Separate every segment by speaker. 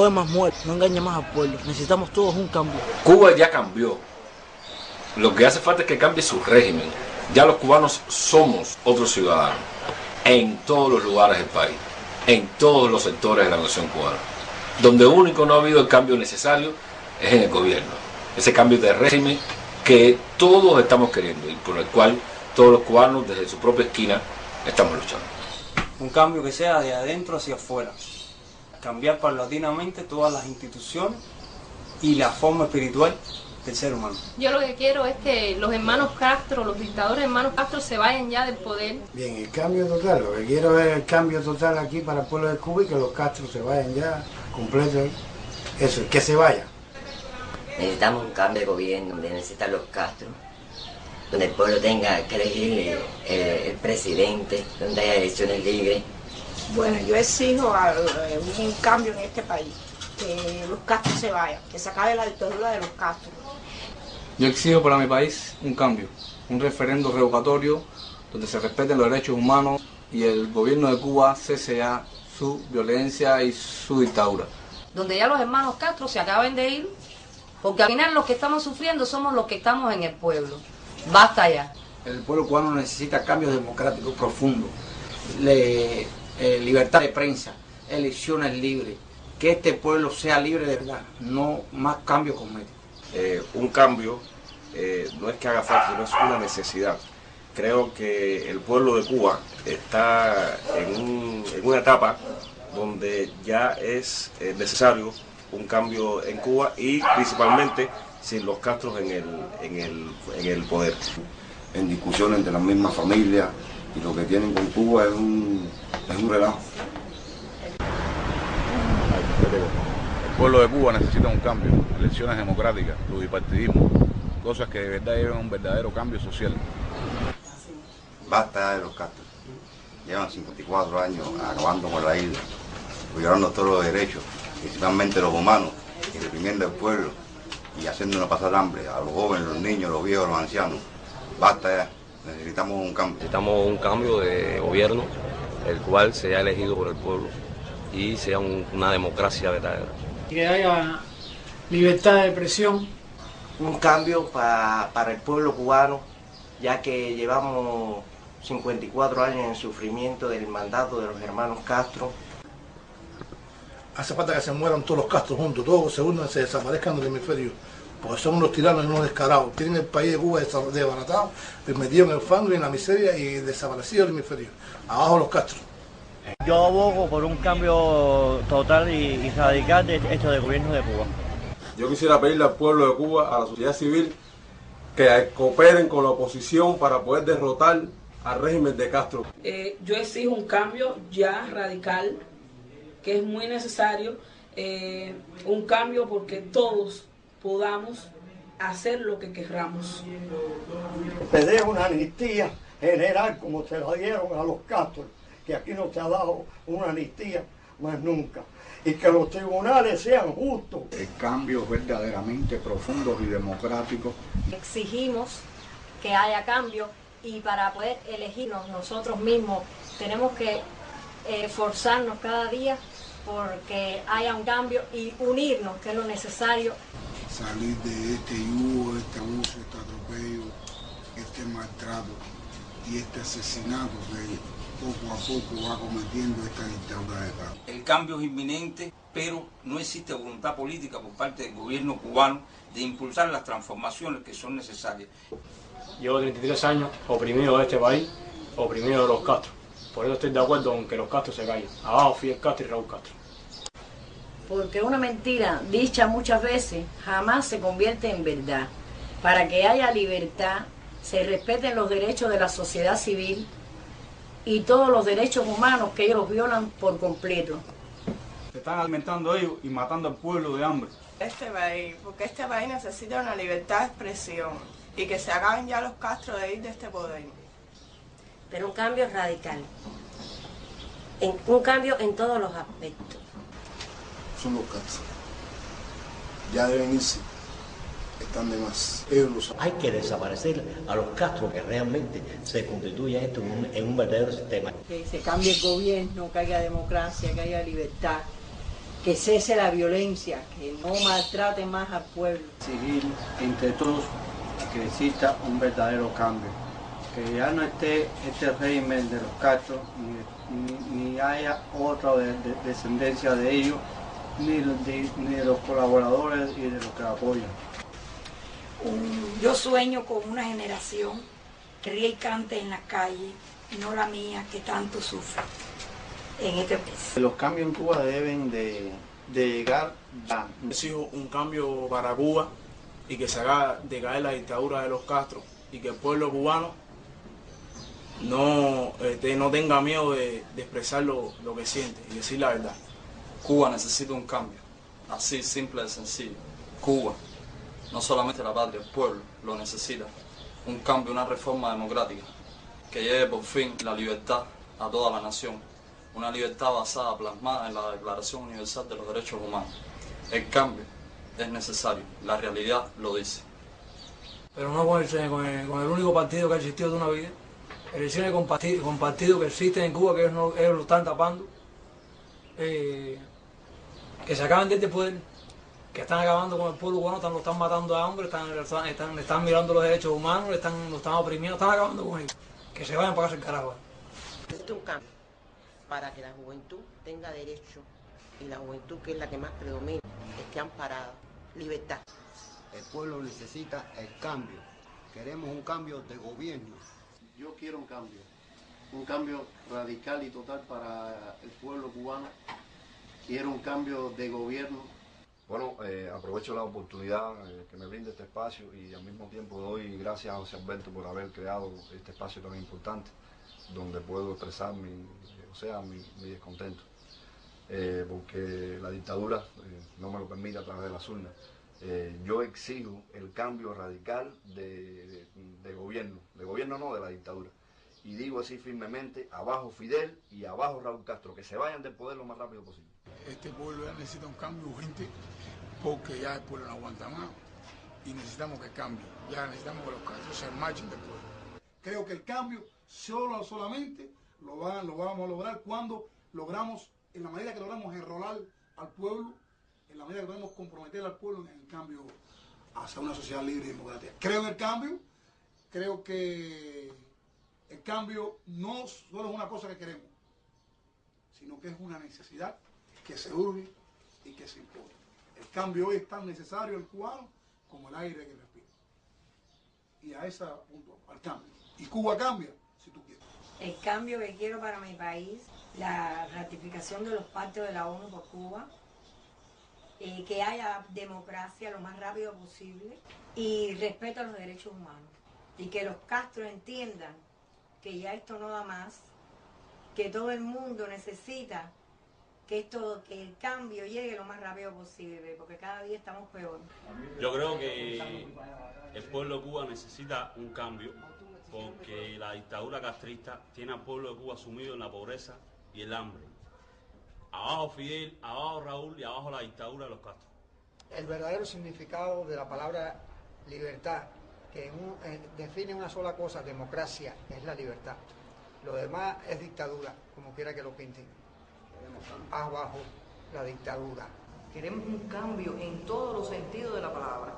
Speaker 1: coge más muerte, no engaña más al pueblo. Necesitamos todos un cambio.
Speaker 2: Cuba ya cambió. Lo que hace falta es que cambie su régimen. Ya los cubanos somos otros ciudadanos en todos los lugares del país, en todos los sectores de la nación cubana. Donde único no ha habido el cambio necesario es en el gobierno. Ese cambio de régimen que todos estamos queriendo y por el cual todos los cubanos desde su propia esquina estamos luchando.
Speaker 3: Un cambio que sea de adentro hacia afuera. Cambiar paulatinamente todas las instituciones y la forma espiritual del ser humano.
Speaker 4: Yo lo que quiero es que los hermanos Castro, los dictadores hermanos Castro se vayan ya del poder.
Speaker 5: Bien, el cambio total, lo que quiero es el cambio total aquí para el pueblo de Cuba y que los Castro se vayan ya completos. Eso, que se vayan.
Speaker 6: Necesitamos un cambio de gobierno donde necesitan los Castro, donde el pueblo tenga que elegir el presidente, donde haya elecciones libres.
Speaker 7: Bueno, yo exijo un cambio en este país, que los Castro se vayan, que se acabe la dictadura de los Castro.
Speaker 8: Yo exijo para mi país un cambio, un referendo revocatorio donde se respeten los derechos humanos y el gobierno de Cuba cese ya su violencia y su dictadura.
Speaker 9: Donde ya los hermanos Castro se acaben de ir, porque al final los que estamos sufriendo somos los que estamos en el pueblo. Basta ya.
Speaker 10: El pueblo cubano necesita cambios democráticos profundos, libertad de prensa, elecciones libres, que este pueblo sea libre de verdad, no más cambios cosméticos.
Speaker 11: Un cambio no es que haga falta, sino es una necesidad. Creo que el pueblo de Cuba está en una etapa donde ya es necesario un cambio en Cuba y principalmente sin los Castros en el poder.
Speaker 12: En discusión entre las mismas familias y lo que tienen con Cuba es un relajo.
Speaker 13: El pueblo de Cuba necesita un cambio, elecciones democráticas, pluripartidismo, cosas que de verdad lleven a un verdadero cambio social.
Speaker 12: Basta de los Castros. Llevan 54 años acabando con la isla, violando todos los derechos, principalmente los humanos, y reprimiendo al pueblo y haciéndonos pasar hambre a los jóvenes, los niños, los viejos, los ancianos. Basta ya, necesitamos un cambio.
Speaker 14: Necesitamos un cambio de gobierno, el cual sea elegido por el pueblo y sea una democracia verdadera.
Speaker 15: Que haya libertad de expresión.
Speaker 16: Un cambio para el pueblo cubano, ya que llevamos 54 años en sufrimiento del mandato de los hermanos Castro.
Speaker 17: Hace falta que se mueran todos los Castros juntos, todos se unan, se desaparezcan del hemisferio, porque son unos tiranos y unos descarados. Tienen el país de Cuba desbaratado, metido en el fango y en la miseria y desaparecido del hemisferio. Abajo los Castros.
Speaker 18: Yo abogo por un cambio total y radical de esto del gobierno de Cuba.
Speaker 19: Yo quisiera pedirle al pueblo de Cuba, a la sociedad civil, que cooperen con la oposición para poder derrotar al régimen de Castro.
Speaker 20: Yo exijo un cambio ya radical, que es muy necesario, un cambio porque todos podamos hacer lo que querramos.
Speaker 21: Pedir una amnistía general como se la dieron a los Castro, que aquí no se ha dado una amnistía más nunca, y que los tribunales sean justos.
Speaker 22: Cambios verdaderamente profundos y democráticos.
Speaker 23: Exigimos que haya cambio y para poder elegirnos nosotros mismos tenemos que esforzarnos cada día porque haya un cambio y unirnos, que es lo necesario.
Speaker 22: Salir de este yugo, este abuso, este atropello, este maltrato y este asesinato que poco a poco va cometiendo esta dictadura de Castro.
Speaker 3: El cambio es inminente, pero no existe voluntad política por parte del gobierno cubano de impulsar las transformaciones que son necesarias.
Speaker 15: Llevo 33 años oprimido de este país, oprimido de los Castro. Por eso estoy de acuerdo con que los Castro se callen. Abajo Fidel Castro y Raúl Castro.
Speaker 9: Porque una mentira dicha muchas veces jamás se convierte en verdad. Para que haya libertad, se respeten los derechos de la sociedad civil y todos los derechos humanos que ellos violan por completo.
Speaker 8: Se están alimentando ellos y matando al pueblo de hambre.
Speaker 7: Porque este país necesita una libertad de expresión y que se acaben ya los Castro de ir de este poder.
Speaker 23: Pero un cambio radical, un cambio en todos los aspectos.
Speaker 12: Son los Castro. Ya deben irse. Están de más.
Speaker 24: Hay que desaparecer a los Castro, que realmente se constituya esto en un verdadero sistema.
Speaker 7: Que se cambie el gobierno, que haya democracia, que haya libertad
Speaker 1: que cese la violencia, que no maltrate más al pueblo.
Speaker 2: Exigir entre todos que exista un verdadero cambio, que ya no esté este régimen de los Castro, ni haya otra descendencia de ellos, ni de los colaboradores y de los que apoyan.
Speaker 4: Yo sueño con una generación que ríe y cante en la calle, y no la mía que tanto sufre en este país.
Speaker 2: Los cambios en Cuba deben de llegar ya.
Speaker 5: Exijo un cambio para Cuba y que se haga decaer la dictadura de los Castro y que el pueblo cubano no tenga miedo de expresar lo que siente y decir la verdad.
Speaker 8: Cuba necesita un cambio, así simple y sencillo. Cuba, no solamente la patria, el pueblo lo necesita. Un cambio, una reforma democrática que lleve por fin la libertad a toda la nación. Una libertad basada, plasmada en la Declaración Universal de los Derechos Humanos. El cambio es necesario, la realidad lo dice.
Speaker 25: Pero no con el único partido que ha existido de una vida. Elecciones con partidos que existen en Cuba, que ellos lo están tapando. Que se acaben de este poder, que están acabando con el pueblo cubano, lo están matando a hambre, están mirando los derechos humanos, lo están oprimiendo, están acabando con ellos. Que se vayan para casa el carajo.
Speaker 26: Necesita un cambio para que la juventud tenga derecho, y la juventud, que es la que más predomina, esté amparada. Libertad.
Speaker 27: El pueblo necesita el cambio. Queremos un cambio de gobierno.
Speaker 28: Yo quiero un cambio radical y total para el pueblo cubano. Quiero un cambio de gobierno.
Speaker 29: Bueno, aprovecho la oportunidad que me brinda este espacio y al mismo tiempo doy gracias a José Alberto por haber creado este espacio tan importante donde puedo expresar mi descontento. Porque la dictadura no me lo permite a través de las urnas. Yo exijo el cambio radical de gobierno no, de la dictadura. Y digo así firmemente, abajo Fidel y abajo Raúl Castro, que se vayan del poder lo más rápido posible.
Speaker 22: Este pueblo ya necesita un cambio urgente porque ya el pueblo no aguanta más y necesitamos que cambie. Ya necesitamos que los Castro se marchen del pueblo. Creo que el cambio solamente lo vamos a lograr cuando logramos, en la medida que logramos enrolar al pueblo, en la medida que logramos comprometer al pueblo en el cambio hacia una sociedad libre y democrática. Creo en el cambio, creo que el cambio no solo es una cosa que queremos, sino que es una necesidad que se urge y que se impone. El cambio hoy es tan necesario al cubano como el aire que respira. Y a ese punto, al cambio. Y Cuba cambia, si tú quieres.
Speaker 4: El cambio que quiero para mi país, la ratificación de los pactos de la ONU por Cuba, que haya democracia lo más rápido posible y respeto a los derechos humanos. Y que los Castro entiendan que ya esto no da más, que todo el mundo necesita que el cambio llegue lo más rápido posible, porque cada día estamos peor.
Speaker 30: Yo creo que el pueblo de Cuba necesita un cambio, porque la dictadura castrista tiene al pueblo de Cuba sumido en la pobreza y el hambre. Abajo Fidel, abajo Raúl y abajo la dictadura de los Castro.
Speaker 31: El verdadero significado de la palabra libertad, que define una sola cosa, democracia, es la libertad. Lo demás es dictadura, como quiera que lo pinten. Abajo la dictadura.
Speaker 9: Queremos un cambio en todos los sentidos de la palabra.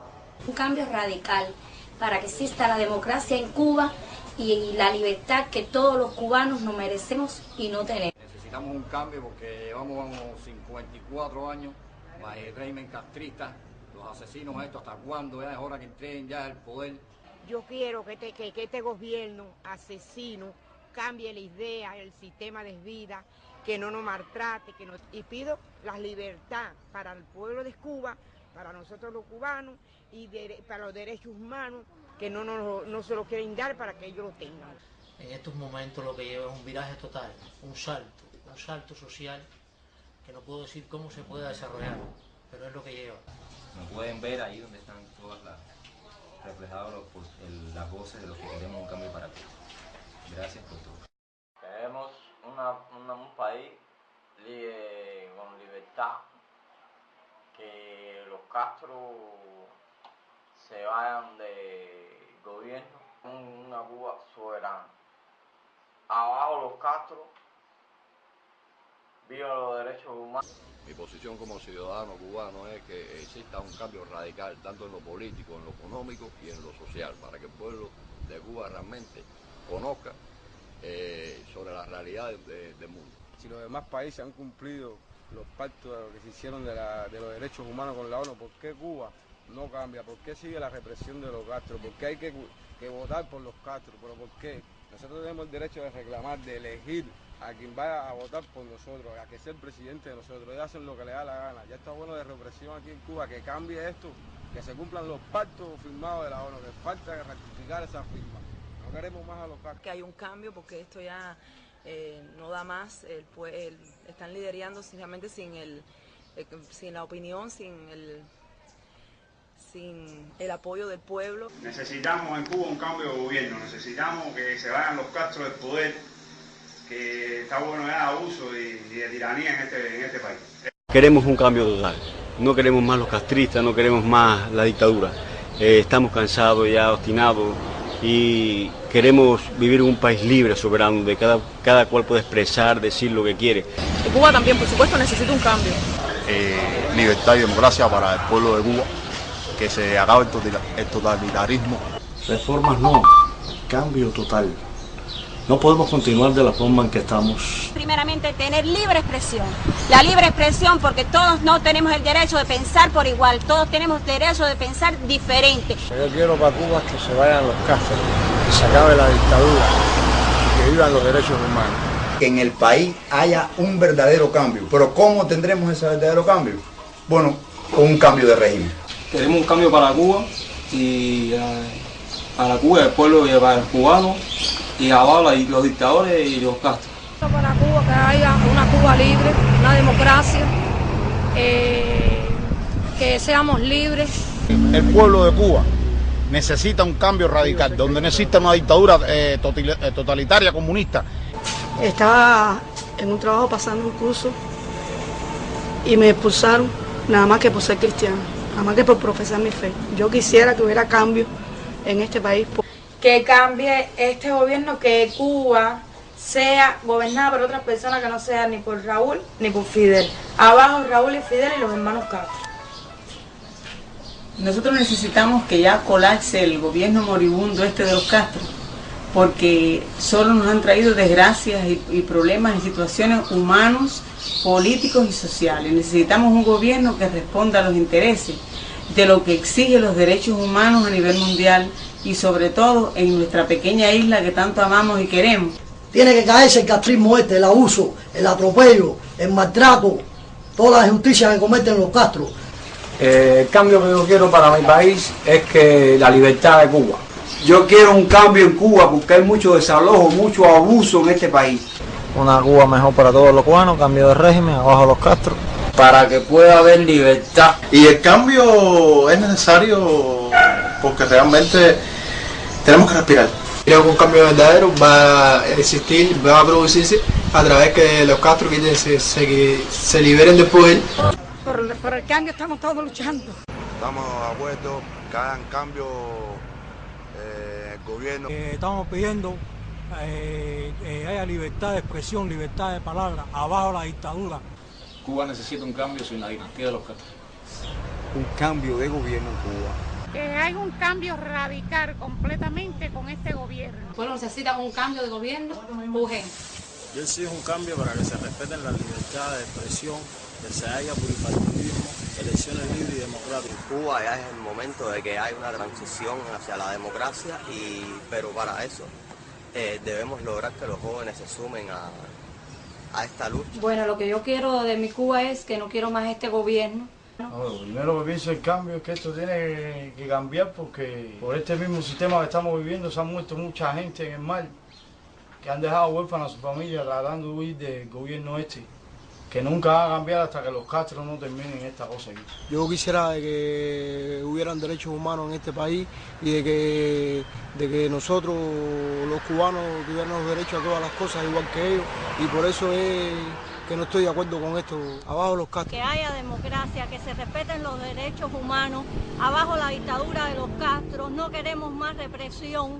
Speaker 23: Un cambio radical para que exista la democracia en Cuba y la libertad que todos los cubanos nos merecemos y no tenemos.
Speaker 29: Necesitamos un cambio porque llevamos 54 años bajo el régimen castrista, los asesinos estos, ¿hasta cuándo? Ya es hora que entreguen ya el poder.
Speaker 26: Yo quiero que este gobierno asesino cambie la idea, el sistema de vida, que no nos maltrate, y pido la libertad para el pueblo de Cuba, para nosotros los cubanos, y para los derechos humanos, que no se lo quieren dar para que ellos lo tengan.
Speaker 32: En estos momentos lo que lleva es un viraje total, un salto social, que no puedo decir cómo se puede desarrollar, pero es lo que lleva.
Speaker 33: Como pueden ver, ahí donde están todas reflejadas las voces de los que queremos un cambio para Cuba. Gracias por todo.
Speaker 34: Queremos un país con libertad, que los Castro se vayan de gobierno, una Cuba soberana. Abajo los Castro viva los derechos humanos.
Speaker 29: Mi posición como ciudadano cubano es que exista un cambio radical, tanto en lo político, en lo económico y en lo social, para que el pueblo de Cuba realmente conozca sobre la realidad del mundo.
Speaker 3: Si los demás países han cumplido los pactos que se hicieron de los derechos humanos con la ONU, ¿por qué Cuba no cambia? ¿Por qué sigue la represión de los Castro? ¿Por qué hay que votar por los Castro? ¿Pero por qué? Nosotros tenemos el derecho de reclamar, de elegir a quien vaya a votar por nosotros, a que sea el presidente de nosotros. Ellos hacen lo que les da la gana. Ya está bueno de represión aquí en Cuba, que cambie esto, que se cumplan los pactos firmados de la ONU, que falta ratificar esa firma. No queremos más a los Castro.
Speaker 6: Que hay un cambio porque esto ya no da más, están liderando sinceramente sin la opinión, sin el apoyo del pueblo.
Speaker 10: Necesitamos en Cuba un cambio de gobierno, necesitamos que se vayan los Castro del poder, que está bueno ya de abuso y de tiranía en este país.
Speaker 11: Queremos un cambio total, no queremos más los castristas, no queremos más la dictadura, estamos cansados ya, obstinados, y queremos vivir en un país libre, soberano, donde cada cual puede expresar, decir lo que quiere.
Speaker 6: Cuba también, por supuesto, necesita un cambio.
Speaker 29: Libertad y democracia para el pueblo de Cuba, que se acabe el totalitarismo.
Speaker 12: Reformas no, cambio total. No podemos continuar de la forma en que estamos.
Speaker 13: Primeramente, tener libre expresión. La libre expresión porque todos no tenemos el derecho de pensar por igual, todos tenemos derecho de pensar diferente.
Speaker 31: Yo quiero para Cuba que se vayan los Castro, que se acabe la dictadura y que vivan los derechos humanos.
Speaker 14: Que en el país haya un verdadero cambio. ¿Pero cómo tendremos ese verdadero cambio? Bueno, con un cambio de régimen.
Speaker 25: Queremos un cambio para Cuba y para Cuba, el pueblo y para el cubano, y abajo los dictadores y los Castro.
Speaker 6: Para Cuba, que haya una Cuba libre, una democracia, que seamos libres.
Speaker 22: El pueblo de Cuba necesita un cambio radical, donde no exista una dictadura totalitaria comunista.
Speaker 7: Estaba en un trabajo pasando un curso y me expulsaron nada más que por ser cristiano, nada más que por profesar mi fe. Yo quisiera que hubiera cambio en este país.
Speaker 15: Que cambie este gobierno, que Cuba sea gobernada por otras personas que no sean ni por Raúl ni por Fidel. Abajo Raúl y Fidel y los hermanos Castro.
Speaker 16: Nosotros necesitamos que ya colapse el gobierno moribundo de los Castro, porque solo nos han traído desgracias y problemas y situaciones humanos, políticos y sociales. Necesitamos un gobierno que responda a los intereses de lo que exige los derechos humanos a nivel mundial y sobre todo en nuestra pequeña isla que tanto amamos y queremos.
Speaker 17: Tiene que caerse el castrismo el abuso, el atropello, el maltrato, toda la injusticia que cometen los Castro.
Speaker 25: El cambio que yo quiero para mi país es que la libertad de Cuba.
Speaker 11: Yo quiero un cambio en Cuba porque hay mucho desalojo, mucho abuso en este país.
Speaker 31: Una Cuba mejor para todos los cubanos, cambio de régimen, abajo los Castro.
Speaker 11: Para que pueda haber libertad.
Speaker 18: Y el cambio es necesario porque realmente tenemos que respirar.
Speaker 31: Creo que un cambio verdadero va a existir, va a producirse a través que los Castro se liberen del poder.
Speaker 15: Por el cambio estamos todos luchando.
Speaker 29: Estamos de acuerdo que hagan cambio en el gobierno.
Speaker 25: Estamos pidiendo que haya libertad de expresión, libertad de palabra, abajo la dictadura.
Speaker 8: Cuba necesita un cambio sin la dinastía de los Castro.
Speaker 14: Un cambio de gobierno en Cuba.
Speaker 15: Que hay un cambio radical completamente con este gobierno. El pueblo necesita un cambio de gobierno urgente.
Speaker 31: Yo exijo un cambio para que se respeten la libertad de expresión, que se haya pluripartidismo, elecciones libres y democráticas.
Speaker 34: Cuba ya es el momento de que haya una transición hacia la democracia, pero para eso debemos lograr que los jóvenes se sumen a esta lucha.
Speaker 15: Bueno, lo que yo quiero de mi Cuba es que no quiero más este gobierno.
Speaker 31: Lo primero que pienso el cambio es que esto tiene que cambiar porque por este mismo sistema que estamos viviendo se han muerto mucha gente en el mar, que han dejado huérfanos a su familia tratando de huir del gobierno que nunca va a cambiar hasta que los Castro no terminen esta cosa aquí. Yo quisiera que hubieran derechos humanos en este país y de que nosotros los cubanos tuviéramos derecho a todas las cosas igual que ellos, y por eso es que no estoy de acuerdo con esto. Abajo los Castro.
Speaker 13: Que haya democracia, que se respeten los derechos humanos, abajo la dictadura de los Castro, no queremos más represión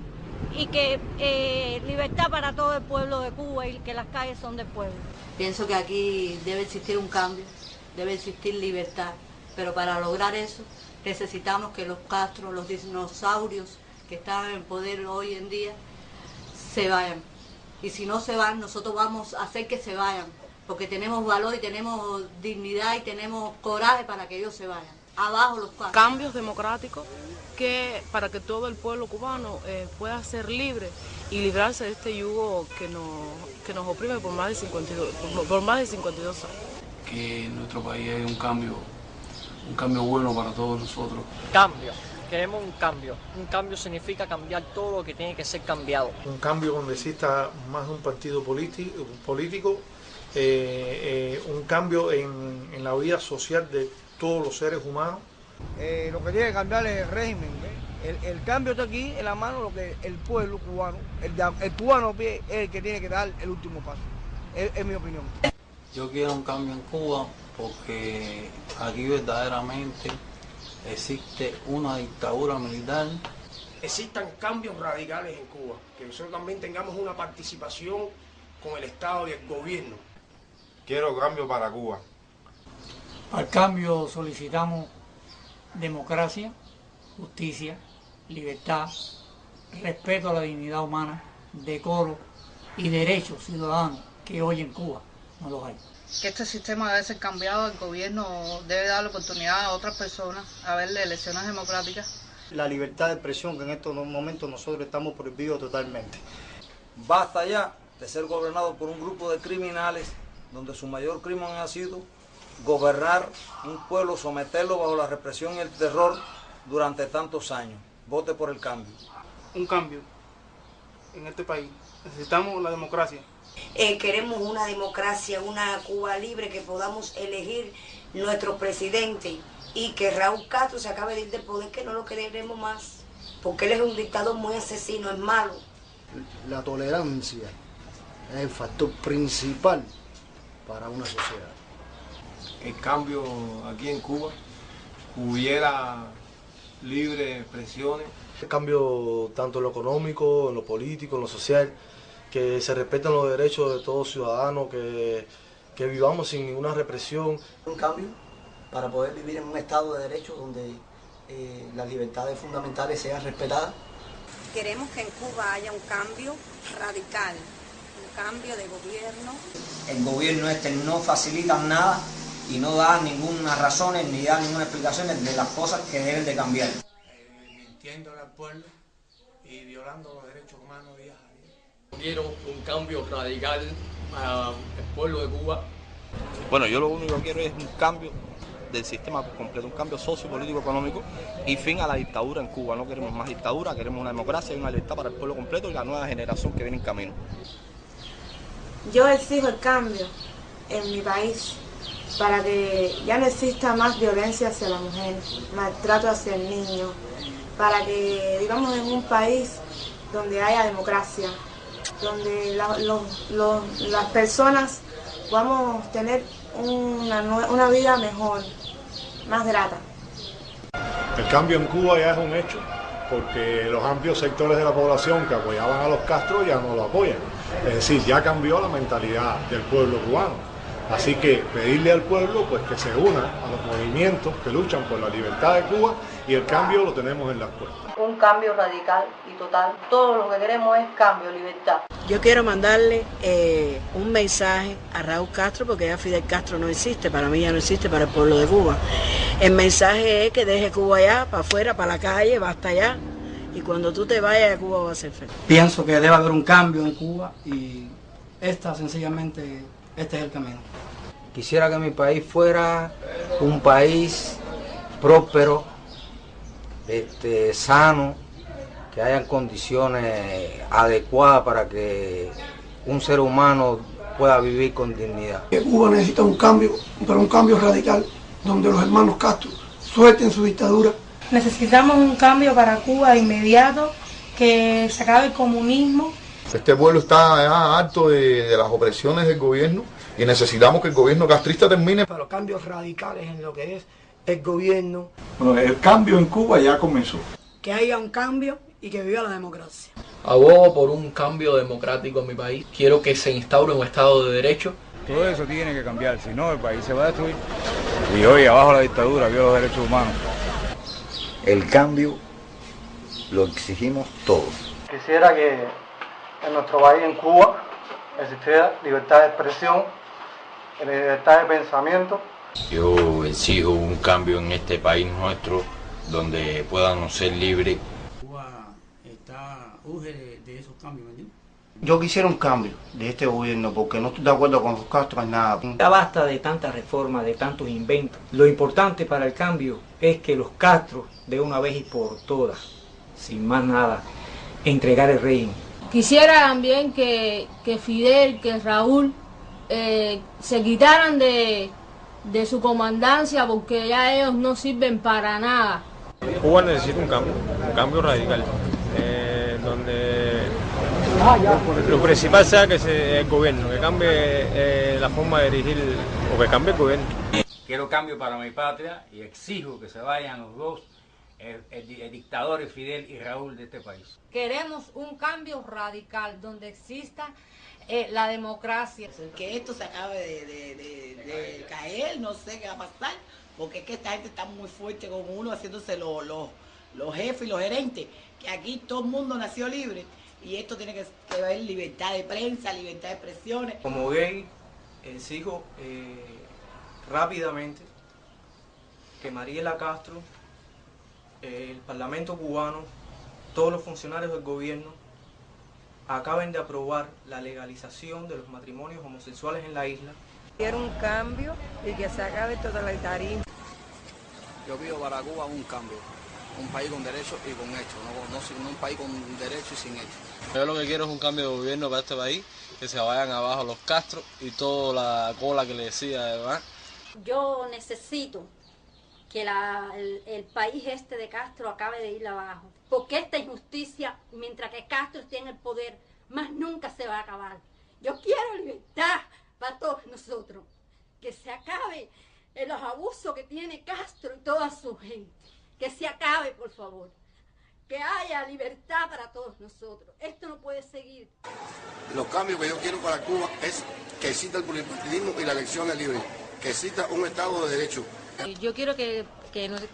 Speaker 13: y que libertad para todo el pueblo de Cuba y que las calles son del pueblo.
Speaker 7: Pienso que aquí debe existir un cambio, debe existir libertad, pero para lograr eso necesitamos que los Castro, los dinosaurios que están en poder hoy en día, se vayan. Y si no se van, nosotros vamos a hacer que se vayan, porque tenemos valor y tenemos dignidad y tenemos coraje para que ellos se vayan. Abajo los Castro.
Speaker 1: Cambios democráticos para que todo el pueblo cubano pueda ser libre y librarse de este yugo que nos oprime por más de 52 años.
Speaker 25: Que en nuestro país hay un cambio bueno para todos nosotros.
Speaker 2: Cambio, queremos un cambio. Un cambio significa cambiar todo lo que tiene que ser cambiado.
Speaker 18: Un cambio donde exista más de un partido político, un cambio en la vida social de todos los seres humanos.
Speaker 4: Lo que tiene que cambiar es el régimen. El cambio está aquí en la mano de lo que el pueblo cubano, el cubano es el que tiene que dar el último paso. Es mi opinión.
Speaker 25: Yo quiero un cambio en Cuba porque aquí verdaderamente existe una dictadura militar.
Speaker 5: Existan cambios radicales en Cuba, que nosotros también tengamos una participación con el Estado y el gobierno.
Speaker 9: Quiero cambio para Cuba.
Speaker 19: Al cambio solicitamos democracia, justicia, libertad, respeto a la dignidad humana, decoro y derechos ciudadanos que hoy en Cuba no los hay.
Speaker 20: Que este sistema debe ser cambiado, el gobierno debe dar la oportunidad a otras personas a ver elecciones democráticas.
Speaker 21: La libertad de expresión, que en estos momentos nosotros estamos prohibidos totalmente.
Speaker 23: Basta ya de ser gobernado por un grupo de criminales donde su mayor crimen ha sido gobernar un pueblo, someterlo bajo la represión y el terror durante tantos años. Vote por el cambio.
Speaker 5: Un cambio en este país. Necesitamos la democracia.
Speaker 24: Queremos una democracia, una Cuba libre, que podamos elegir nuestro presidente y que Raúl Castro se acabe de ir del poder, que no lo queremos más, porque él es un dictador muy asesino, es malo.
Speaker 17: La tolerancia es el factor principal para una sociedad.
Speaker 9: El cambio aquí en Cuba hubiera libre expresiones.
Speaker 12: El cambio tanto en lo económico, en lo político, en lo social, que se respeten los derechos de todos ciudadanos, que vivamos sin ninguna represión.
Speaker 20: Un cambio para poder vivir en un estado de derecho donde las libertades fundamentales sean respetadas.
Speaker 13: Queremos que en Cuba haya un cambio radical, un cambio de gobierno.
Speaker 2: El gobierno no facilita nada y no da ninguna razones ni da ninguna explicación de las cosas que deben de cambiar.
Speaker 5: Mintiéndole al pueblo y violando los derechos humanos día a día.
Speaker 1: Quiero un cambio radical para el pueblo de Cuba.
Speaker 26: Bueno, yo lo único que quiero es un cambio del sistema completo, un cambio socio-político económico y fin a la dictadura en Cuba. No queremos más dictadura, queremos una democracia y una libertad para el pueblo completo y la nueva generación que viene en camino.
Speaker 15: Yo exijo el cambio en mi país para que ya no exista más violencia hacia la mujer, maltrato hacia el niño, para que vivamos en un país donde haya democracia, donde las personas podamos tener una vida mejor, más grata.
Speaker 18: El cambio en Cuba ya es un hecho, porque los amplios sectores de la población que apoyaban a los Castro ya no lo apoyan. Es decir, ya cambió la mentalidad del pueblo cubano. Así que pedirle al pueblo pues que se una a los movimientos que luchan por la libertad de Cuba, y el cambio lo tenemos en las puertas.
Speaker 7: Un cambio radical y total. Todo lo que queremos es cambio, libertad.
Speaker 27: Yo quiero mandarle un mensaje a Raúl Castro, porque ya Fidel Castro no existe, para mí ya no existe, para el pueblo de Cuba. El mensaje es que deje Cuba allá, para afuera, para la calle, basta ya. Y cuando tú te vayas, Cuba va a ser feliz.
Speaker 19: Pienso que debe haber un cambio en Cuba y sencillamente este es el camino.
Speaker 23: Quisiera que mi país fuera un país próspero, sano, que hayan condiciones adecuadas para que un ser humano pueda vivir con dignidad.
Speaker 17: Cuba necesita un cambio, pero un cambio radical, donde los hermanos Castro suelten su dictadura.
Speaker 15: Necesitamos un cambio para Cuba de inmediato, que se acabe el comunismo.
Speaker 9: Este pueblo está ya harto de las opresiones del gobierno y necesitamos que el gobierno castrista termine.
Speaker 17: Para los cambios radicales en lo que es el gobierno.
Speaker 18: Bueno, el cambio en Cuba ya comenzó.
Speaker 7: Que haya un cambio y que viva la democracia.
Speaker 3: Abogo por un cambio democrático en mi país. Quiero que se instaure un Estado de Derecho.
Speaker 6: Todo eso tiene que cambiar, si no el país se va a destruir. Y hoy abajo la dictadura, viola los derechos humanos.
Speaker 8: El cambio lo exigimos todos.
Speaker 21: Quisiera que en nuestro país, en Cuba, existiera libertad de expresión, libertad de pensamiento.
Speaker 31: Yo exijo un cambio en este país nuestro, donde podamos ser libres.
Speaker 10: Cuba urge de esos cambios, ¿verdad?
Speaker 31: Yo quisiera un cambio de este gobierno porque no estoy de acuerdo con los Castro en nada.
Speaker 11: Ya basta de tantas reformas, de tantos inventos. Lo importante para el cambio es que los Castro, de una vez y por todas, sin más nada, entregar el régimen.
Speaker 14: Quisiera también que Fidel, que Raúl se quitaran de su comandancia porque ya ellos no sirven para nada.
Speaker 16: Cuba necesita un cambio radical, donde lo principal sea que el gobierno, que cambie la forma de dirigir, o que cambie el gobierno.
Speaker 22: Quiero cambio para mi patria y exijo que se vayan los dos, el dictador Fidel y Raúl de este país.
Speaker 28: Queremos un cambio radical donde exista la democracia.
Speaker 29: Que esto se acabe de caer, no sé qué va a pasar, porque es que esta gente está muy fuerte como uno, haciéndose los jefes y los gerentes, que aquí todo el mundo nació libre. Y esto tiene que haber libertad de prensa, libertad de expresiones.
Speaker 3: Como gay, exijo rápidamente que Mariela Castro, el Parlamento cubano, todos los funcionarios del gobierno acaben de aprobar la legalización de los matrimonios homosexuales en la isla.
Speaker 30: Quiero un cambio y que se acabe el totalitarismo.
Speaker 32: Yo pido para Cuba un cambio, un país con derechos y con hechos, no un país con derechos y sin hechos.
Speaker 33: Yo lo que quiero es un cambio de gobierno para este país, que se vayan abajo los Castro y toda la cola que le decía además.
Speaker 13: Yo necesito que el país este de Castro acabe de ir abajo, porque esta injusticia, mientras que Castro esté en el poder, más nunca se va a acabar. Yo quiero libertad para todos nosotros, que se acabe los abusos que tiene Castro y toda su gente, que se acabe, por favor, que haya libertad para todos nosotros. Esto no puede seguir.
Speaker 34: Los cambios que yo quiero para Cuba es que exista el pluralismo y la elección libre, que exista un Estado de Derecho.
Speaker 28: Yo quiero que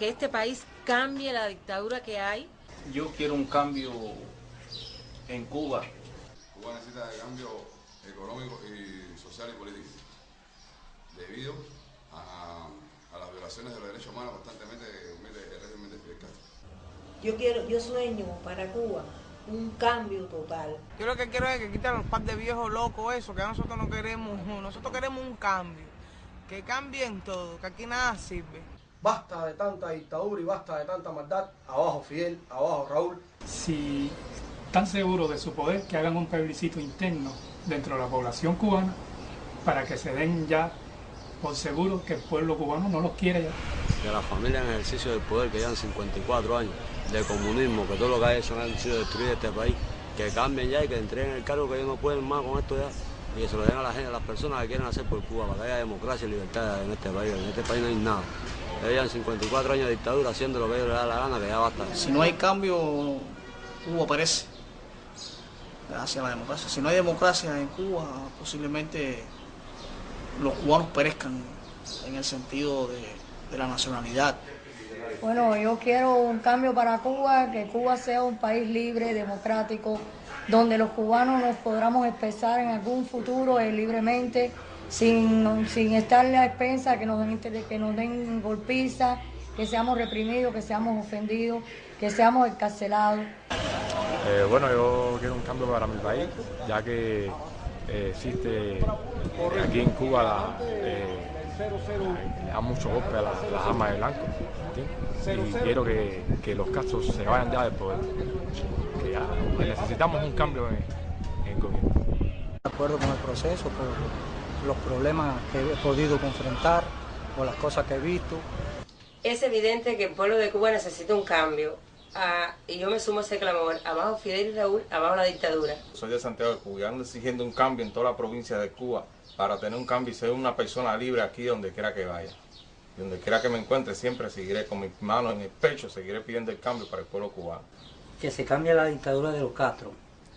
Speaker 28: este país cambie la dictadura que hay.
Speaker 31: Yo quiero un cambio en Cuba.
Speaker 35: Cuba necesita de cambio económico y social y político, debido a las violaciones de los derechos humanos constantemente que comete el régimen de Fidel Castro.
Speaker 30: Yo sueño para Cuba un cambio total.
Speaker 4: Yo lo que quiero es que quiten los par de viejos locos eso, que nosotros no queremos, nosotros queremos un cambio, que cambien todo, que aquí nada sirve.
Speaker 12: Basta de tanta dictadura y basta de tanta maldad. Abajo Fidel, abajo Raúl.
Speaker 19: Si están seguros de su poder, que hagan un plebiscito interno dentro de la población cubana para que se den ya por seguro que el pueblo cubano no los quiere ya.
Speaker 36: De la familia en ejercicio del poder, que llevan 54 años, de comunismo, que todo lo que ha hecho han sido destruir este país, que cambien ya y que entreguen el cargo, que ellos no pueden más con esto ya, y que se lo den a la gente, a las personas que quieren hacer por Cuba, para que haya democracia y libertad en este país. En este país no hay nada. Llevan 54 años de dictadura haciendo lo que a ellos les da la gana, que ya basta.
Speaker 21: Si no hay cambio, Cuba perece hacia la democracia. Si no hay democracia en Cuba, posiblemente los cubanos perezcan en el sentido de la nacionalidad.
Speaker 30: Bueno, yo quiero un cambio para Cuba, que Cuba sea un país libre, democrático, donde los cubanos nos podamos expresar en algún futuro libremente, sin estarle a expensas que nos den golpizas, que seamos reprimidos, que seamos ofendidos, que seamos encarcelados.
Speaker 37: Bueno, yo quiero un cambio para mi país, ya que existe aquí en Cuba le da mucho golpe a las armas de blanco, ¿entiendes? Y quiero que los Castro se vayan ya del poder, que necesitamos un cambio en el gobierno.
Speaker 21: De acuerdo con el proceso, por los problemas que he podido confrontar, por las cosas que he visto.
Speaker 14: Es evidente que el pueblo de Cuba necesita un cambio. Y yo me sumo a ese clamor. Abajo Fidel y Raúl, abajo la dictadura.
Speaker 38: Soy de Santiago de Cuba y ando exigiendo un cambio en toda la provincia de Cuba para tener un cambio y ser una persona libre aquí donde quiera que vaya. Donde quiera que me encuentre, siempre seguiré con mis manos en el pecho, seguiré pidiendo el cambio para el pueblo cubano.
Speaker 28: Que se cambie la dictadura de los Castro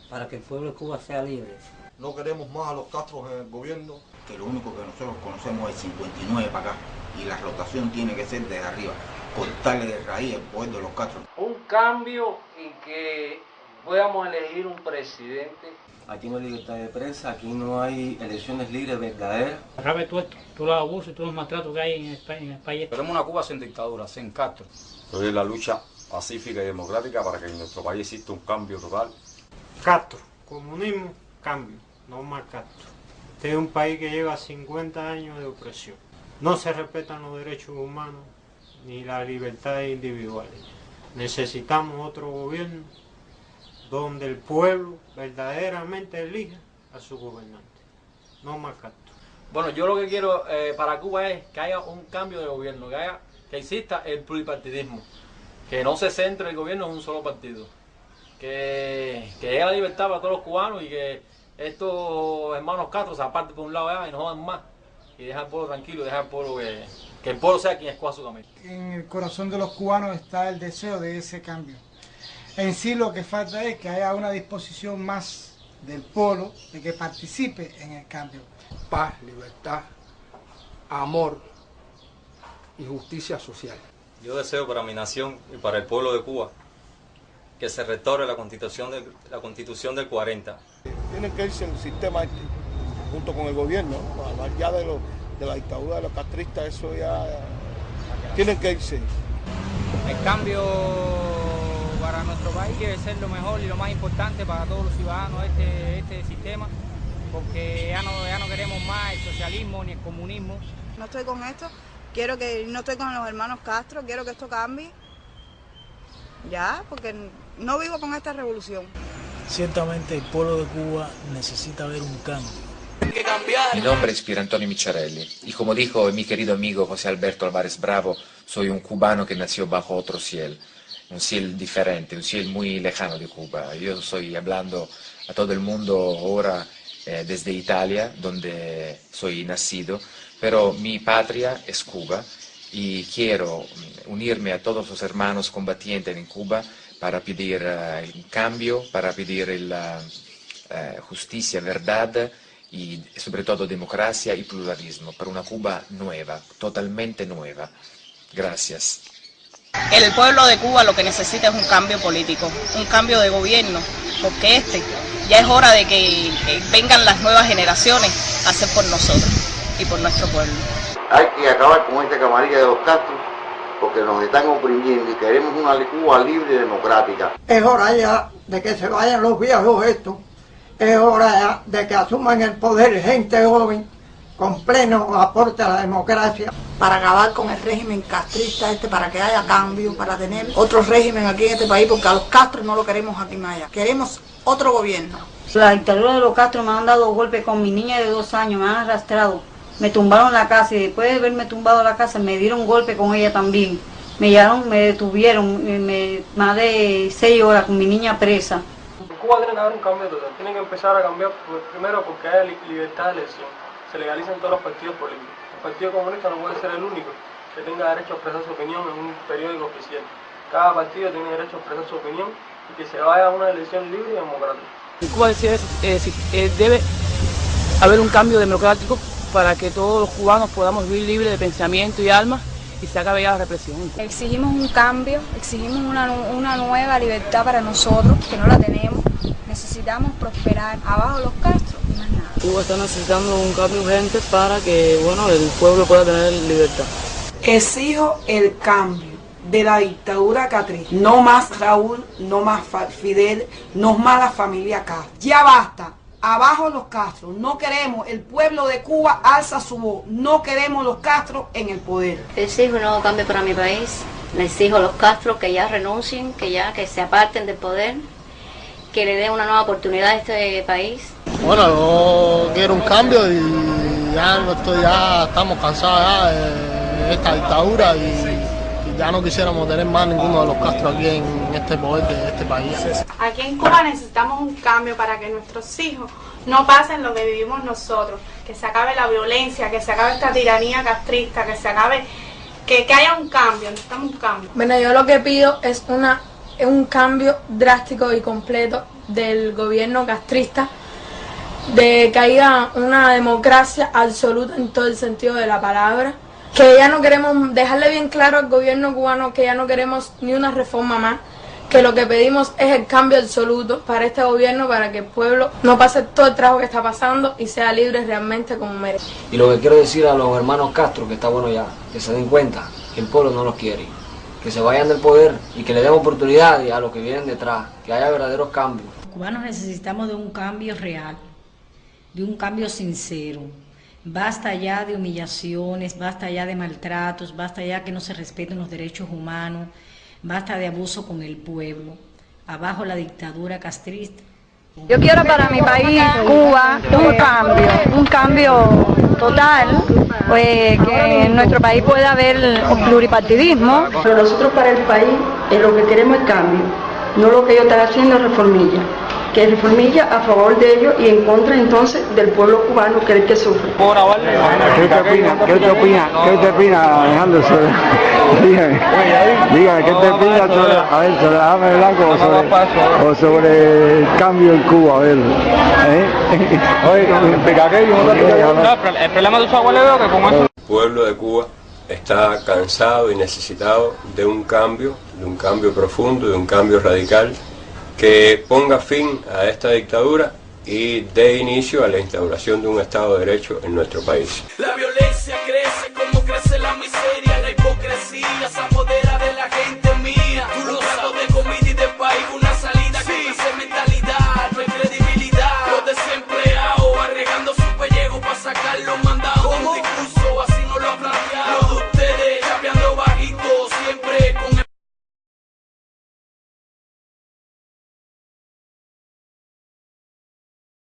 Speaker 1: para que el pueblo de Cuba sea libre.
Speaker 2: No queremos más a los Castros en el gobierno.
Speaker 5: Que lo único que nosotros conocemos es 59 para acá y la rotación tiene que ser desde arriba, cortarle de raíz el poder de los Castros.
Speaker 6: Un cambio en que podamos elegir un presidente.
Speaker 7: Aquí no hay libertad de prensa, aquí no hay elecciones libres, verdaderas.
Speaker 19: Sabe tú esto, tú los abusos y todos los maltratos que hay en el país.
Speaker 6: Queremos una Cuba sin dictadura, sin Castro.
Speaker 8: Hoy es la lucha pacífica y democrática para que en nuestro país exista un cambio total.
Speaker 9: Castro, comunismo, cambio, no más Castro. Este es un país que lleva 50 años de opresión. No se respetan los derechos humanos ni las libertades individuales. Necesitamos otro gobierno donde el pueblo verdaderamente elija a su gobernante, no más Castro.
Speaker 6: Bueno, yo lo que quiero para Cuba es que haya un cambio de gobierno, que exista el pluripartidismo, que no se centre el gobierno en un solo partido, que llegue la libertad para todos los cubanos y que estos hermanos Castro se aparten por un lado y no jodan más y dejar al pueblo tranquilo, dejar al pueblo que el pueblo sea quien escoja su camino.
Speaker 10: En el corazón de los cubanos está el deseo de ese cambio. En sí lo que falta es que haya una disposición más del pueblo de que participe en el cambio.
Speaker 31: Paz, libertad, amor y justicia social.
Speaker 11: Yo deseo para mi nación y para el pueblo de Cuba que se restaure la Constitución del 40.
Speaker 31: Tienen que irse el sistema junto con el gobierno, ¿no? Hablar ya de la dictadura de los castristas, eso ya tienen que irse.
Speaker 15: El cambio para nuestro país debe ser lo mejor y lo más importante para todos los ciudadanos de este sistema, porque ya no queremos más el socialismo ni el comunismo.
Speaker 17: No estoy con esto, no estoy con los hermanos Castro, quiero que esto cambie, ya, porque no vivo con esta revolución.
Speaker 18: Ciertamente el pueblo de Cuba necesita ver un cambio.
Speaker 20: Mi nombre es Pier Antonio Micciarelli y como dijo mi querido amigo José Alberto Álvarez Bravo, soy un cubano que nació bajo otro cielo, un cielo diferente, un cielo muy lejano de Cuba. Yo estoy hablando a todo el mundo ahora desde Italia, donde soy nacido, pero mi patria es Cuba y quiero unirme a todos los hermanos combatientes en Cuba para pedir el cambio, para pedir la justicia, verdad y sobre todo democracia y pluralismo, para una Cuba nueva, totalmente nueva. Gracias.
Speaker 29: El pueblo de Cuba lo que necesita es un cambio político, un cambio de gobierno, porque ya es hora de que vengan las nuevas generaciones a hacer por nosotros y por nuestro pueblo.
Speaker 34: Hay que acabar con esta camarilla de los Castros, porque nos están oprimiendo y queremos una Cuba libre y democrática.
Speaker 31: Es hora ya de que se vayan los viejos estos, es hora ya de que asuman el poder gente joven con pleno aporte a la democracia.
Speaker 29: Para acabar con el régimen castrista para que haya cambio, para tener otro régimen aquí en este país, porque a los Castros no lo queremos aquí más allá, queremos otro gobierno.
Speaker 30: La dictadura de los Castros me han dado golpes con mi niña de 2 años, me han arrastrado. Me tumbaron la casa y después de haberme tumbado la casa me dieron golpe con ella también. Me detuvieron más de 6 horas con mi niña presa.
Speaker 6: En Cuba tiene que haber un cambio total, tienen que empezar a cambiar primero porque haya libertad de elección, se legalicen todos los partidos políticos. El Partido Comunista no puede ser el único que tenga derecho a expresar su opinión en un periódico oficial. Cada partido tiene derecho a expresar su opinión y que se vaya a una elección libre y democrática.
Speaker 17: En Cuba debe haber un cambio democrático para que todos los cubanos podamos vivir libres de pensamiento y alma y se acabe ya la represión.
Speaker 30: Exigimos un cambio, exigimos una nueva libertad para nosotros, que no la tenemos. Necesitamos prosperar. Abajo los Castros y más nada.
Speaker 17: Cuba está necesitando un cambio urgente para que el pueblo pueda tener libertad.
Speaker 29: Exijo el cambio de la dictadura castrista. No más Raúl, no más Fidel, no más la familia Castro. Ya basta. Abajo los Castros, no queremos, el pueblo de Cuba alza su voz, no queremos los Castros en el poder.
Speaker 13: Exijo un nuevo cambio para mi país, le exijo a los Castros que ya renuncien, que se aparten del poder, que le den una nueva oportunidad a este país.
Speaker 2: Bueno, yo quiero un cambio y ya estamos cansados ya de esta dictadura y ya no quisiéramos tener más ninguno de los Castros aquí en este poder de este país.
Speaker 29: Aquí en Cuba necesitamos un cambio para que nuestros hijos no pasen lo que vivimos nosotros, que se acabe la violencia, que se acabe esta tiranía castrista, que se acabe, que haya un cambio, necesitamos un cambio.
Speaker 30: Bueno, yo lo que pido es una
Speaker 3: un cambio drástico y completo del gobierno castrista, de que haya una democracia absoluta en todo el sentido de la palabra, que ya no queremos, dejarle bien claro al gobierno cubano que ya no queremos ni una reforma más, que lo que pedimos es el cambio absoluto para este gobierno, para que el pueblo no pase todo el trabajo que está pasando y sea libre realmente como merece.
Speaker 1: Y lo que quiero decir a los hermanos Castro, que está bueno ya, que se den cuenta que el pueblo no los quiere, que se vayan del poder y que le den oportunidades a los que vienen detrás, que haya verdaderos cambios.
Speaker 4: Los cubanos necesitamos de un cambio real, de un cambio sincero. Basta ya de humillaciones, basta ya de maltratos, basta ya que no se respeten los derechos humanos, basta de abuso con el pueblo. Abajo la dictadura castrista.
Speaker 12: Yo quiero para mi país, Cuba, un cambio total, que en nuestro país pueda haber pluripartidismo.
Speaker 14: Pero nosotros para el país lo que queremos es cambio, no lo que ellos están haciendo es reformilla. Que es reformilla a favor de ellos y en contra entonces del pueblo cubano, que es el que sufre.
Speaker 16: ¿Qué usted opina, Alejandro? Dígame, ¿qué te opina sobre la dama de blanco o sobre el cambio en Cuba? A ver,
Speaker 15: el problema de su abuelo es que como eso...
Speaker 21: El pueblo de Cuba está cansado y necesitado de un cambio profundo, de un cambio radical, que ponga fin a esta dictadura y dé inicio a la instauración de un Estado de Derecho en nuestro país.